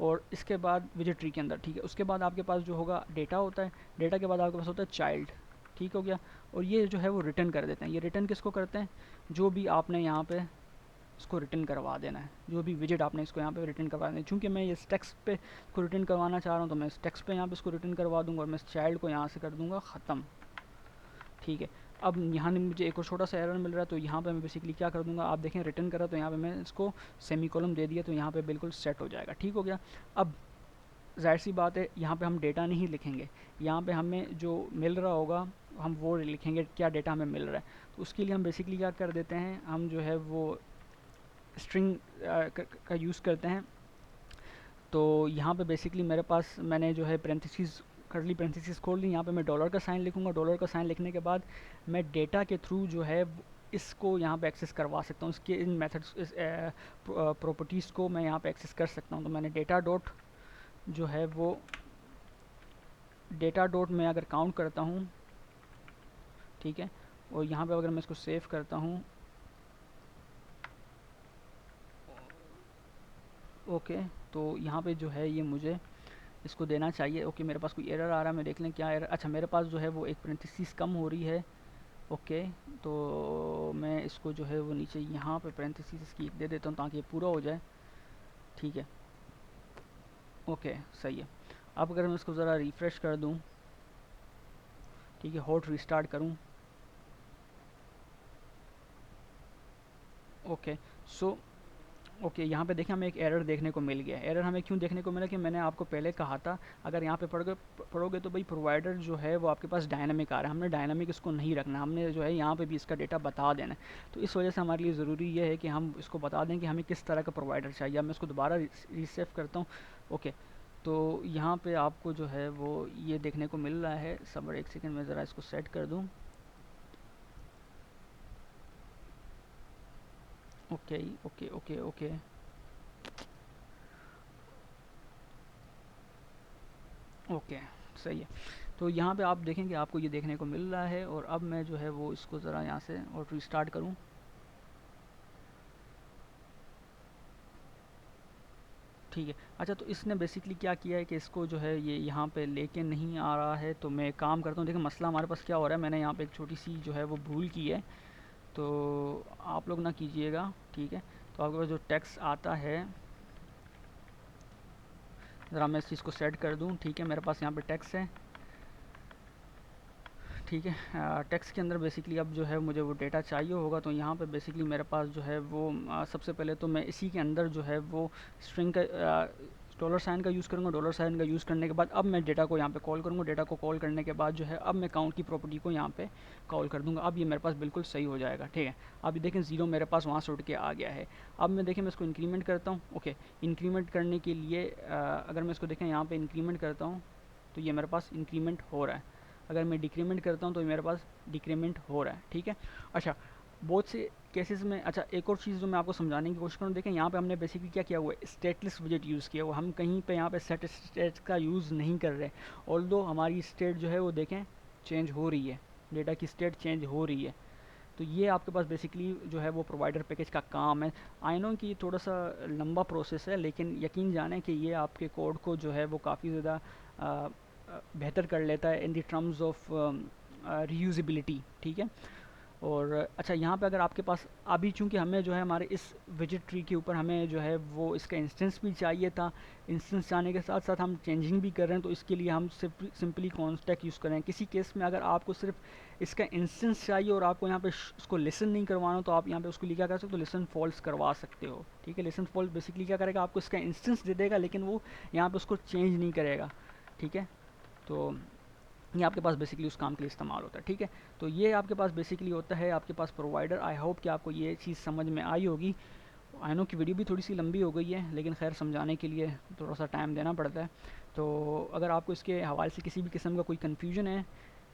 और इसके बाद विजेट ट्री के अंदर, ठीक है। उसके बाद आपके पास जो होगा डेटा होता है, डेटा के बाद आपके पास होता है चाइल्ड, ठीक हो गया। और ये जो है वो रिटर्न कर देते हैं। ये रिटर्न किसको करते हैं? जो भी आपने यहाँ पे इसको रिटर्न करवा देना है, जो भी विजेट आपने इसको यहाँ पे रिटर्न करवा देना है। चूँकि मैं ये टेक्स्ट पे इसको रिटर्न करवाना चाह रहा हूँ, तो मैं इस टेक्स्ट पे यहाँ पे इसको रिटर्न करवा दूँगा और मैं इस चाइल्ड को यहाँ से कर दूँगा ख़त्म, ठीक है। अब यहाँ ने मुझे एक और छोटा सा एरर मिल रहा है, तो यहाँ पे मैं बेसिकली क्या कर दूँगा, आप देखें रिटर्न करा तो यहाँ पे मैं इसको सेमी कॉलम दे दिया, तो यहाँ पे बिल्कुल सेट हो जाएगा, ठीक हो गया। अब ज़ाहिर सी बात है, यहाँ पे हम डेटा नहीं लिखेंगे, यहाँ पे हमें जो मिल रहा होगा हम वो लिखेंगे, क्या डेटा हमें मिल रहा है। तो उसके लिए हम बेसिकली क्या कर देते हैं, हम जो है वो स्ट्रिंग का यूज़ करते हैं। तो यहाँ पे बेसिकली मेरे पास मैंने जो है पेरेंथेसिस, कर्ली पेरेंथेसिस खोल ली, यहाँ पे मैं डॉलर का साइन लिखूँगा। डॉलर का साइन लिखने के बाद मैं डेटा के थ्रू जो है इसको यहाँ पे एक्सेस करवा सकता हूँ, इसके इन मेथड्स, इस प्रॉपर्टीज़ को मैं यहाँ पे एक्सेस कर सकता हूँ। तो मैंने डेटा डॉट जो है वो डेटा डॉट में अगर काउंट करता हूँ, ठीक है, और यहाँ पे अगर मैं इसको सेव करता हूँ, ओके, तो यहाँ पे जो है ये मुझे इसको देना चाहिए। ओके, मेरे पास कोई एरर आ रहा है, मैं देख लें क्या एरर। अच्छा, मेरे पास जो है वो एक पेरेंथेसिस कम हो रही है। ओके, तो मैं इसको जो है वो नीचे यहाँ पे पेरेंथेसिस इसकी दे देता हूँ ताकि ये पूरा हो जाए, ठीक है। ओके, सही है। अब अगर मैं इसको ज़रा रिफ़्रेश कर दूँ, ठीक है, हॉट रीस्टार्ट करूँ, ओके, सो ओके, यहाँ पे देखें हमें एक एरर देखने को मिल गया। एरर हमें क्यों देखने को मिला कि मैंने आपको पहले कहा था, अगर यहाँ पे पढ़ोगे तो भाई प्रोवाइडर जो है वो आपके पास डायनामिक आ रहा है, हमने डायनामिक इसको नहीं रखना, हमने जो है यहाँ पे भी इसका डेटा बता देना है। तो इस वजह से हमारे लिए ज़रूरी ये है कि हम इसको बता दें कि हमें किस तरह का प्रोवाइडर चाहिए। अब मैं इसको दोबारा रीसेव करता हूँ, ओके, तो यहाँ पर आपको जो है वो ये देखने को मिल रहा है। सबर एक सेकेंड में ज़रा इसको सेट कर दूँ, okay okay okay okay, okay, सही है। तो यहाँ पे आप देखें कि आपको ये देखने को मिल रहा है। और अब मैं जो है वो इसको ज़रा यहाँ से और रीस्टार्ट करूँ, ठीक है। अच्छा, तो इसने बेसिकली क्या किया है कि इसको जो है ये यहाँ पे लेके नहीं आ रहा है। तो मैं काम करता हूँ, देखिए मसला हमारे पास क्या हो रहा है, मैंने यहाँ पे एक छोटी सी जो है वो भूल की है, तो आप लोग ना कीजिएगा, ठीक है। तो आपके पास जो टेक्स्ट आता है, ज़रा मैं इस चीज़ को सेट कर दूँ, ठीक है। मेरे पास यहाँ पे टेक्स्ट है, ठीक है। टेक्स्ट के अंदर बेसिकली अब जो है मुझे वो डेटा चाहिए होगा, तो यहाँ पे बेसिकली मेरे पास जो है वो सबसे पहले तो मैं इसी के अंदर जो है वो स्ट्रिंग का डॉलर साइन का यूज़ करूँगा। डॉलर साइन का यूज़ करने के बाद अब मैं डेटा को यहाँ पे कॉल करूँगा। डेटा को कॉल करने के बाद जो है अब मैं काउंट की प्रॉपर्टी को यहाँ पे कॉल कर दूँगा। अब ये मेरे पास बिल्कुल सही हो जाएगा, ठीक है। अब ये देखें 0 मेरे पास वहाँ से उठ के आ गया है। अब मैं देखें मैं इसको इंक्रीमेंट करता हूँ, ओके। इंक्रीमेंट करने के लिए अगर मैं इसको देखें यहाँ पर इंक्रीमेंट करता हूँ, तो ये मेरे पास इंक्रीमेंट हो रहा है। अगर मैं डिक्रीमेंट करता हूँ तो मेरे पास डिक्रीमेंट हो रहा है, ठीक है। अच्छा, बहुत से केसेस में, अच्छा एक और चीज़ जो मैं आपको समझाने की कोशिश करूँ, देखें यहाँ पे हमने बेसिकली क्या किया हुआ है, स्टेटलेस विजेट यूज़ किया हुआ। हम कहीं पे यहाँ पे सेट स्टेट का यूज़ नहीं कर रहे, ऑल्दो हमारी स्टेट जो है वो देखें चेंज हो रही है, डेटा की स्टेट चेंज हो रही है। तो ये आपके पास बेसिकली जो है वो प्रोवाइडर पैकेज का काम है। आई नो कि थोड़ा सा लंबा प्रोसेस है, लेकिन यकीन जाने कि ये आपके कोड को जो है वो काफ़ी ज़्यादा बेहतर कर लेता है इन द टर्म्स ऑफ रीयूज़ेबिलिटी, ठीक है। और अच्छा, यहाँ पे अगर आपके पास अभी चूँकि हमें जो है हमारे इस विजेट ट्री के ऊपर हमें जो है वो इसका इंस्टेंस भी चाहिए था। इंस्टेंस जाने के साथ साथ हम चेंजिंग भी कर रहे हैं, तो इसके लिए हम सिंपली कॉन्स्टैक यूज़ कर रहे हैं। किसी केस में अगर आपको सिर्फ इसका इंस्टेंस चाहिए और आपको यहाँ पे उसको लिसन नहीं करवाना हो, तो आप यहाँ पे उसको क्या कर सकते हो, लिसन फॉल्स करवा सकते हो, ठीक है। लिसन फॉल्स बेसिकली क्या करेगा, आपको इसका इंस्टेंस दे देगा, लेकिन वो यहाँ पे उसको चेंज नहीं करेगा, ठीक है। तो ये आपके पास बेसिकली उस काम के लिए इस्तेमाल होता है, ठीक है। तो ये आपके पास बेसिकली होता है आपके पास प्रोवाइडर। आई होप कि आपको ये चीज़ समझ में आई होगी। आई नो कि वीडियो भी थोड़ी सी लंबी हो गई है, लेकिन खैर समझाने के लिए थोड़ा सा टाइम देना पड़ता है। तो अगर आपको इसके हवाले से किसी भी किस्म का कोई कन्फ्यूजन है,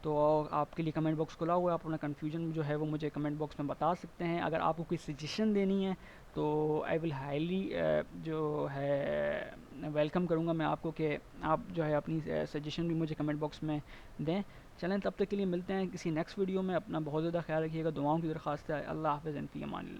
तो आपके लिए कमेंट बॉक्स खुला हुआ है। आप अपना कन्फ्यूजन जो है वो मुझे कमेंट बॉक्स में बता सकते हैं। अगर आपको कोई सजेशन देनी है तो आई विल हाईली जो है वेलकम करूँगा मैं आपको कि आप जो है अपनी सजेशन भी मुझे कमेंट बॉक्स में दें। चलें, तब तक के लिए मिलते हैं किसी नेक्स्ट वीडियो में। अपना बहुत ज़्यादा ख्याल रखिएगा, दुआओं की दरख्वास्त है। अल्लाह हाफ़िज़, फ़ी अमान अल्लाह।